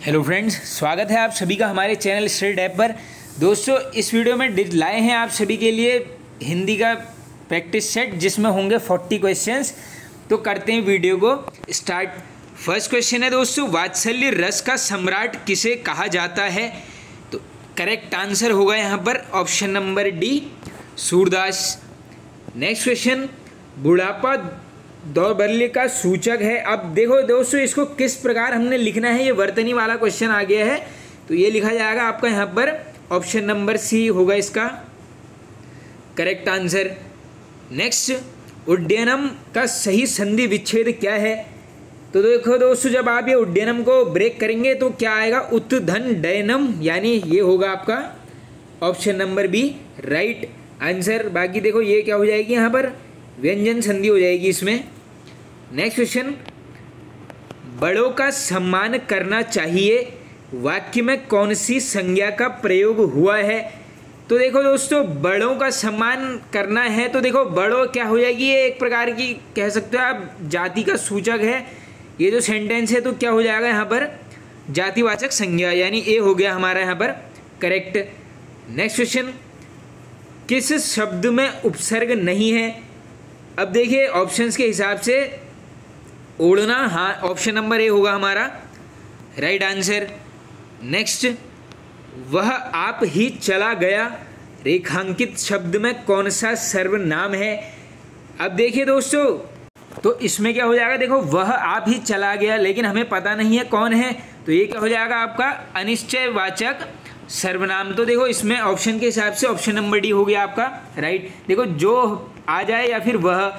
Hello friends, स्वागत है आप सभी का हमारे चैनल स्टडी ऐप पर। दोस्तों, इस वीडियो में लाए हैं आप सभी के लिए हिंदी का प्रैक्टिस सेट जिसमें होंगे 40 क्वेश्चंस। तो करते हैं वीडियो को स्टार्ट। फर्स्ट क्वेश्चन है दोस्तों, वात्सल्य रस का सम्राट किसे कहा जाता है? तो करेक्ट आंसर होगा यहाँ पर option number D, Surdas. Next question, बुढ़ापा दौर्बल्य का सूचक है। अब देखो दोस्तों, इसको किस प्रकार हमने लिखना है, ये वर्तनी वाला क्वेश्चन आ गया है। तो ये लिखा जाएगा आपका यहाँ पर ऑप्शन नंबर सी होगा इसका करेक्ट आंसर। नेक्स्ट, उड्डयनम का सही संधि विच्छेद क्या है? तो देखो दोस्तों, जब आप ये उड्डयनम को ब्रेक करेंगे तो क्या आएगा, उत्धन डयनम, यानी ये होगा आपका option number B right answer. बाकी देखो ये क्या हो जाएगी, यहाँ पर व्यंजन संधि हो जाएगी इसमें। नेक्स्ट क्वेश्चन, बड़ों का सम्मान करना चाहिए वाक्य में कौन सी संज्ञा का प्रयोग हुआ है? तो देखो दोस्तों, बड़ों का सम्मान करना है तो देखो बड़ों क्या हो जाएगी, ये एक प्रकार की कह सकते हो आप जाति का सूचक है। ये जो सेंटेंस है तो क्या हो जाएगा यहाँ पर जातिवाचक संज्ञा, यानी ए हो गया हमारा यहाँ पर करेक्ट। नेक्स्ट क्वेश्चन, किस शब्द में उपसर्ग नहीं है? अब देखिए ऑप्शंस के हिसाब से ओढ़ना, हाँ ऑप्शन नंबर ए होगा हमारा राइट आंसर। नेक्स्ट, वह आप ही चला गया रेखांकित शब्द में कौन सा सर्वनाम है? अब देखिए दोस्तों, तो इसमें क्या हो जाएगा, देखो वह आप ही चला गया, लेकिन हमें पता नहीं है कौन है, तो ये क्या हो जाएगा आपका अनिश्चयवाचक सर्वनाम। तो देखो इसमें ऑप्शन के हिसाब से ऑप्शन नंबर डी हो गया आपका राइट। देखो जो आ जाए या फिर वह,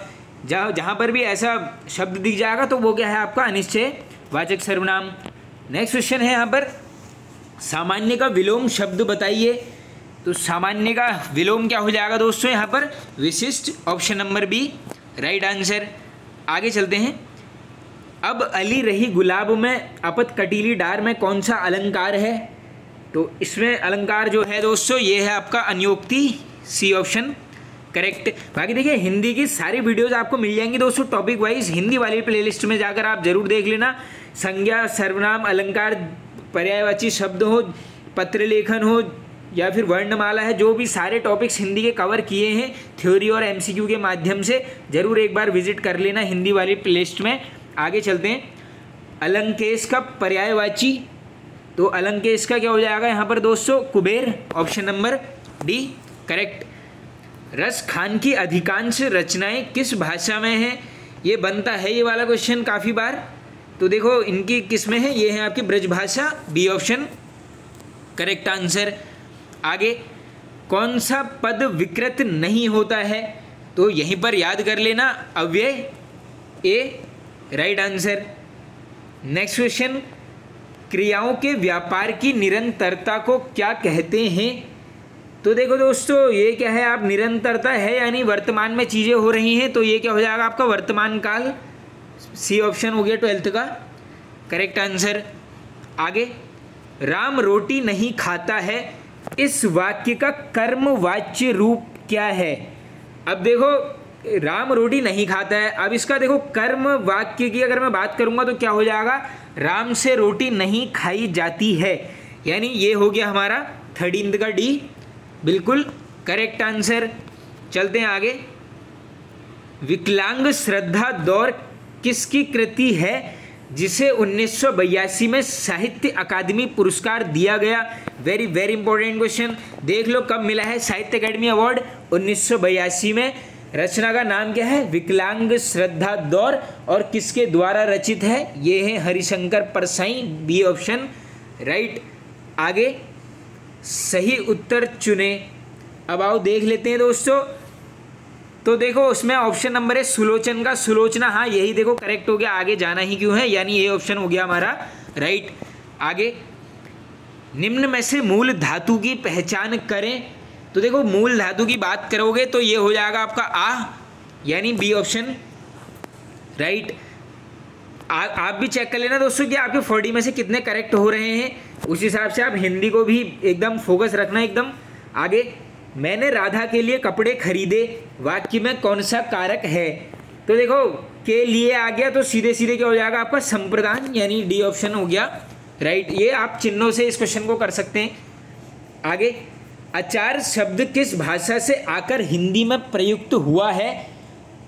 जहाँ पर भी ऐसा शब्द दिख जाएगा तो वो क्या है आपका अनिश्चयवाचक सर्वनाम। नेक्स्ट क्वेश्चन है यहाँ पर, सामान्य का विलोम शब्द बताइए। तो सामान्य का विलोम क्या हो जाएगा दोस्तों यहाँ पर विशिष्ट, option number B right answer. आगे चलते हैं। अब अली रही गुलाब में अपत कटीली डार में कौन सा अलंकार है? तो इसमें अलंकार जो है दोस्तों ये है आपका अन्योक्ति, सी ऑप्शन करेक्ट। बाकी देखिए हिंदी की सारी वीडियोस आपको मिल जाएंगी दोस्तों टॉपिक वाइज, हिंदी वाली प्लेलिस्ट में जाकर आप जरूर देख लेना। संज्ञा, सर्वनाम, अलंकार, पर्यायवाची शब्द हो, पत्र लेखन हो या फिर वर्णमाला है, जो भी सारे टॉपिक्स हिंदी के कवर किए हैं थ्योरी और एमसीक्यू के माध्यम से, जरूर एक बार विजिट कर लेना हिंदी वाली प्लेलिस्ट में। आगे चलते हैं। अलंकेश का पर्यायवाची, तो अलंकेश का क्या हो जाएगा यहाँ पर दोस्तों Kuber, option number D correct. रस खान की अधिकांश रचनाएं किस भाषा में हैं? ये बनता है ये वाला क्वेश्चन काफ़ी बार। तो देखो इनकी किस में है, ये है आपकी ब्रज भाषा, बी ऑप्शन करेक्ट आंसर। आगे, कौन सा पद विकृत नहीं होता है? तो यहीं पर याद कर लेना अव्यय, ए राइट आंसर। नेक्स्ट क्वेश्चन, क्रियाओं के व्यापार की निरंतरता को क्या कहते हैं? तो देखो दोस्तों, ये क्या है, आप निरंतरता है यानी वर्तमान में चीज़ें हो रही हैं, तो ये क्या हो जाएगा आपका वर्तमान काल, सी ऑप्शन हो गया 12th का करेक्ट आंसर। आगे, राम रोटी नहीं खाता है, इस वाक्य का कर्मवाच्य रूप क्या है? अब देखो राम रोटी नहीं खाता है, अब इसका देखो कर्म वाक्य की अगर मैं बात करूंगा तो क्या हो जाएगा, राम से रोटी नहीं खाई जाती है, यानी ये हो गया हमारा 13th का डी बिल्कुल करेक्ट आंसर। चलते हैं आगे। विकलांग श्रद्धा दौर किसकी कृति है जिसे 1982 में साहित्य अकादमी पुरस्कार दिया गया? Very very important question. देख लो कब मिला है साहित्य अकादमी अवार्ड, 1982 में। रचना का नाम क्या है, विकलांग श्रद्धा दौर, और किसके द्वारा रचित है? ये है Harishankar Parsai, B option right. आगे, सही उत्तर चुने। अब आओ देख लेते हैं दोस्तों। तो देखो उसमें ऑप्शन नंबर है सुलोचन का, सुलोचना, हाँ यही देखो करेक्ट हो गया, आगे जाना ही क्यों है, यानी ये ऑप्शन हो गया हमारा राइट। आगे, निम्न में से मूल धातु की पहचान करें। तो देखो मूल धातु की बात करोगे तो ये हो जाएगा आपका आ, यानी बी ऑप्शन राइट। आप भी चेक कर लेना दोस्तों कि आपके 40 में से कितने करेक्ट हो रहे हैं, उस हिसाब से आप हिंदी को भी एकदम फोकस रखना एकदम। आगे, मैंने राधा के लिए कपड़े खरीदे, वाक्य में कौन सा कारक है? तो देखो के लिए आ गया तो सीधे सीधे क्या हो जाएगा आपका संप्रदान, यानी डी ऑप्शन हो गया राइट। ये आप चिन्हों से इस क्वेश्चन को कर सकते हैं। आगे, अचार शब्द किस भाषा से आकर हिंदी में प्रयुक्त हुआ है?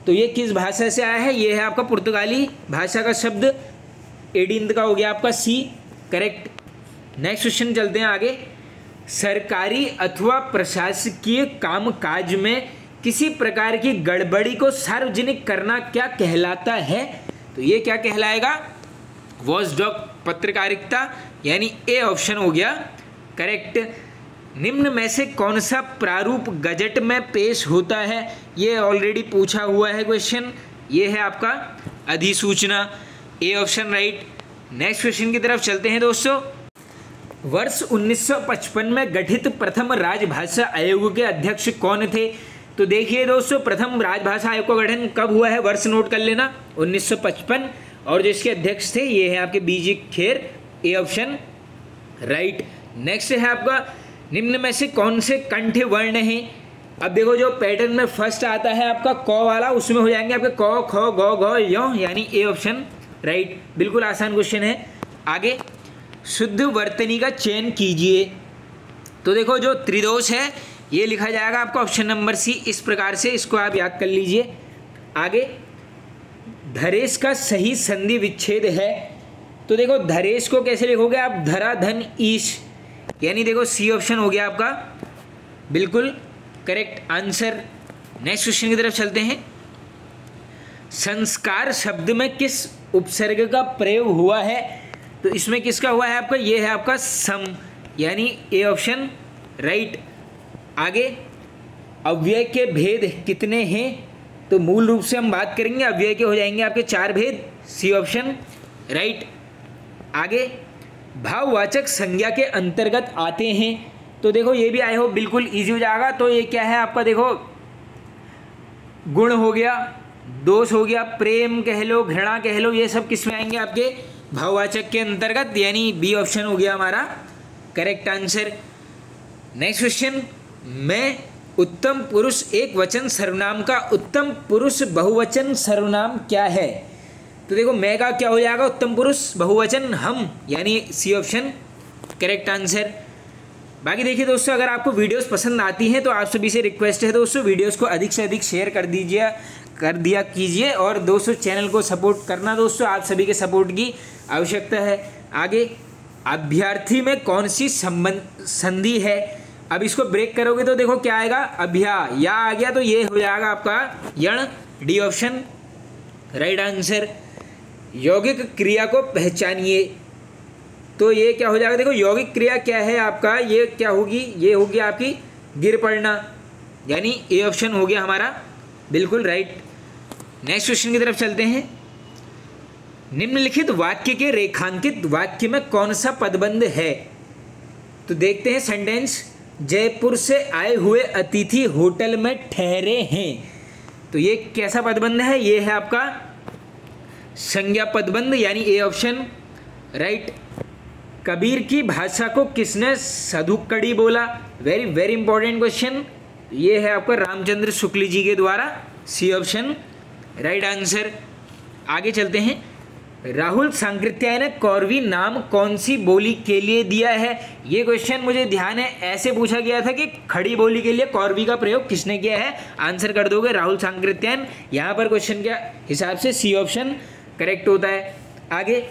तो ये किस भाषा से आया है? ये है आपका पुर्तगाली भाषा का शब्द, एडिंद का हो गया आपका सी, करेक्ट। नेक्स्ट क्वेश्चन चलते हैं आगे। सरकारी अथवा प्रशासकीय कामकाज में किसी प्रकार की गड़बड़ी को सार्वजनिक करना क्या कहलाता है? तो ये क्या कहलाएगा? वॉचडॉग पत्रकारिता, यानी ए ऑप्शन हो गया करेक्ट। निम्न में से कौन सा प्रारूप गजट में पेश होता है? ये ऑलरेडी पूछा हुआ है क्वेश्चन, ये है आपका अधिसूचना, ए ऑप्शन राइट। नेक्स्ट क्वेश्चन की तरफ चलते हैं दोस्तों। वर्ष 1955 में गठित प्रथम राजभाषा आयोग के अध्यक्ष कौन थे? तो देखिए दोस्तों, प्रथम राजभाषा आयोग का गठन कब हुआ है, वर्ष नोट कर लेना, 1955, और जिसके अध्यक्ष थे ये है आपके बीजी खेर, ए ऑप्शन राइट। नेक्स्ट है आपका, निम्न में से कौन से कंठ वर्ण हैं? अब देखो जो पैटर्न में फर्स्ट आता है आपका क वाला, उसमें हो जाएंगे आपके क, ख, ग, घ, य, यानी ए ऑप्शन राइट। बिल्कुल आसान क्वेश्चन है। आगे, शुद्ध वर्तनी का चयन कीजिए। तो देखो जो त्रिदोष है ये लिखा जाएगा आपका ऑप्शन नंबर सी, इस प्रकार से इसको आप याद कर लीजिए। आगे, धरेश का सही संधि विच्छेद है। तो देखो धरेश को कैसे लिखोगे आप? धरा धन ईश, यानी देखो सी ऑप्शन हो गया आपका बिल्कुल करेक्ट आंसर। नेक्स्ट क्वेश्चन की तरफ चलते हैं। संस्कार शब्द में किस उपसर्ग का प्रयोग हुआ है? तो इसमें किसका हुआ है आपका? ये है आपका सम, यानी ए ऑप्शन राइट। आगे, अव्यय के भेद कितने हैं? तो मूल रूप से हम बात करेंगे अव्यय के हो जाएंगे आपके 4 भेद, सी ऑप्शन राइट। आगे, भाववाचक संज्ञा के अंतर्गत आते हैं। तो देखो ये भी आए हो बिल्कुल इजी हो जाएगा। तो ये क्या है आपका? देखो गुण हो गया, दोष हो गया, प्रेम कह लो, घृणा कह लो, ये सब किस में आएंगे? आपके भाववाचक के अंतर्गत, यानी बी ऑप्शन हो गया हमारा करेक्ट आंसर। नेक्स्ट क्वेश्चन, मैं उत्तम पुरुष एक वचन सर्वनाम का उत्तम पुरुष बहुवचन सर्वनाम क्या है? तो देखो मैं का क्या हो जाएगा? उत्तम पुरुष बहुवचन हम, यानी सी ऑप्शन करेक्ट आंसर। बाकी देखिए दोस्तों, अगर आपको वीडियोस पसंद आती हैं तो आप सभी से रिक्वेस्ट है दोस्तों, वीडियोस को अधिक से अधिक शेयर कर दिया कीजिए, और दोस्तों चैनल को सपोर्ट करना दोस्तों, आप सभी के सपोर्ट की आवश्यकता है। आगे, अभ्यर्थी में कौन सी संधि है? अब इसको ब्रेक करोगे तो देखो क्या आएगा? अभ्या, या आ गया, तो ये हो जाएगा आपका यण, डी ऑप्शन राइट आंसर। यौगिक क्रिया को पहचानिए। तो ये क्या हो जाएगा? देखो यौगिक क्रिया क्या है आपका? ये क्या होगी? ये होगी आपकी गिर पड़ना, यानी ए ऑप्शन हो गया हमारा बिल्कुल राइट। नेक्स्ट क्वेश्चन की तरफ चलते हैं। निम्नलिखित वाक्य के रेखांकित वाक्य में कौन सा पदबंध है? तो देखते हैं सेंटेंस, जयपुर से आए हुए अतिथि होटल में ठहरे हैं। तो ये कैसा पदबंध है? ये है आपका संज्ञा पदबंध, यानी ए ऑप्शन राइट। कबीर की भाषा को किसने सधुक्कड़ी बोला? Very very important question. ये है आपका रामचंद्र शुक्ल जी के द्वारा, सी ऑप्शन राइट आंसर। आगे चलते हैं। राहुल सांकृत्याय ने कौरवी नाम कौन सी बोली के लिए दिया है? ये क्वेश्चन मुझे ध्यान है ऐसे पूछा गया था कि खड़ी बोली के लिए कौरवी का प्रयोग किसने किया है? आंसर कर दोगे राहुल सांकृत्यायन। यहाँ पर क्वेश्चन के हिसाब से सी ऑप्शन करेक्ट होता है। आगे,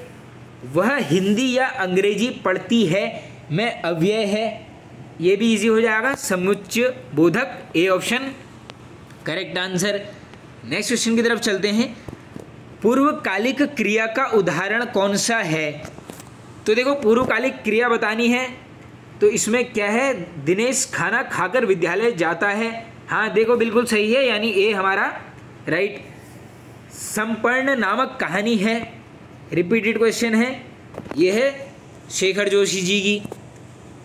वह हिंदी या अंग्रेजी पढ़ती है में अव्यय है। ये भी इजी हो जाएगा, समुच्चय बोधक, A option correct answer. Next question की तरफ चलते हैं। पूर्वकालिक क्रिया का उदाहरण कौन सा है? तो देखो पूर्वकालिक क्रिया बतानी है, तो इसमें क्या है? दिनेश खाना खाकर विद्यालय जाता है। हाँ देखो बिल्कुल सही है, यानी ए हमारा राइट। संपर्ण नामक कहानी है, रिपीटेड क्वेश्चन है, ये है शेखर जोशी जी की।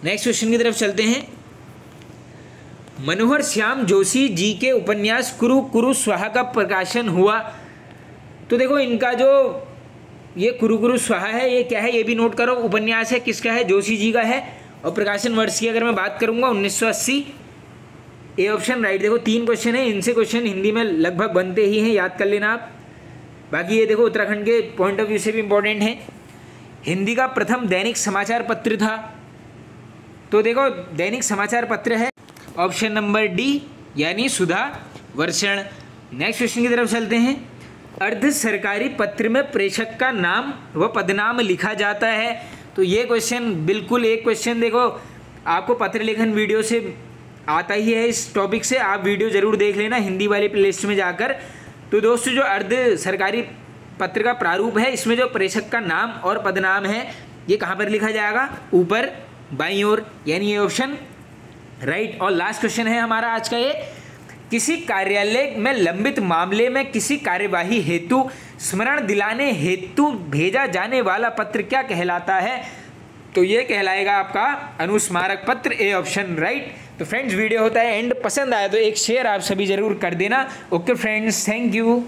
नेक्स्ट क्वेश्चन की तरफ चलते हैं। मनोहर श्याम जोशी जी के उपन्यास कुरु कुरु स्वाहा का प्रकाशन हुआ। तो देखो इनका जो ये कुरु कुरु स्वाहा है ये क्या है? ये भी नोट करो, उपन्यास है, किसका है? जोशी जी का है। और प्रकाशन वर्ष की अगर मैं बात करूंगा 1980, ए ऑप्शन राइट। देखो 3 क्वेश्चन है, इनसे क्वेश्चन हिंदी में लगभग बनते ही हैं, याद कर लेना आप। बाकी ये देखो उत्तराखंड के पॉइंट ऑफ व्यू से भी इंपॉर्टेंट है। हिंदी का प्रथम दैनिक समाचार पत्र था? तो देखो दैनिक समाचार पत्र है ऑप्शन नंबर डी यानी सुधा वर्षण। नेक्स्ट क्वेश्चन की तरफ चलते हैं। अर्ध सरकारी पत्र में प्रेषक का नाम व पदनाम लिखा जाता है। तो ये क्वेश्चन बिल्कुल एक क्वेश्चन देखो आपको पत्र लेखन वीडियो से आता ही है, इस टॉपिक से आप वीडियो ज़रूर देख लेना हिंदी वाली प्लेलिस्ट में जाकर। तो दोस्तों जो अर्ध सरकारी पत्र का प्रारूप है इसमें जो प्रेषक का नाम और पदनाम है ये कहाँ पर लिखा जाएगा? ऊपर बाईं ओर, यानी ये ऑप्शन राइट। और लास्ट क्वेश्चन है हमारा आज का ये, किसी कार्यालय में लंबित मामले में किसी कार्यवाही हेतु स्मरण दिलाने हेतु भेजा जाने वाला पत्र क्या कहलाता है? तो ये कहलाएगा आपका अनुस्मारक पत्र, ए ऑप्शन राइट। तो फ्रेंड्स वीडियो होता है एंड, पसंद आया तो एक शेयर आप सभी जरूर कर देना। Okay friends, thank you.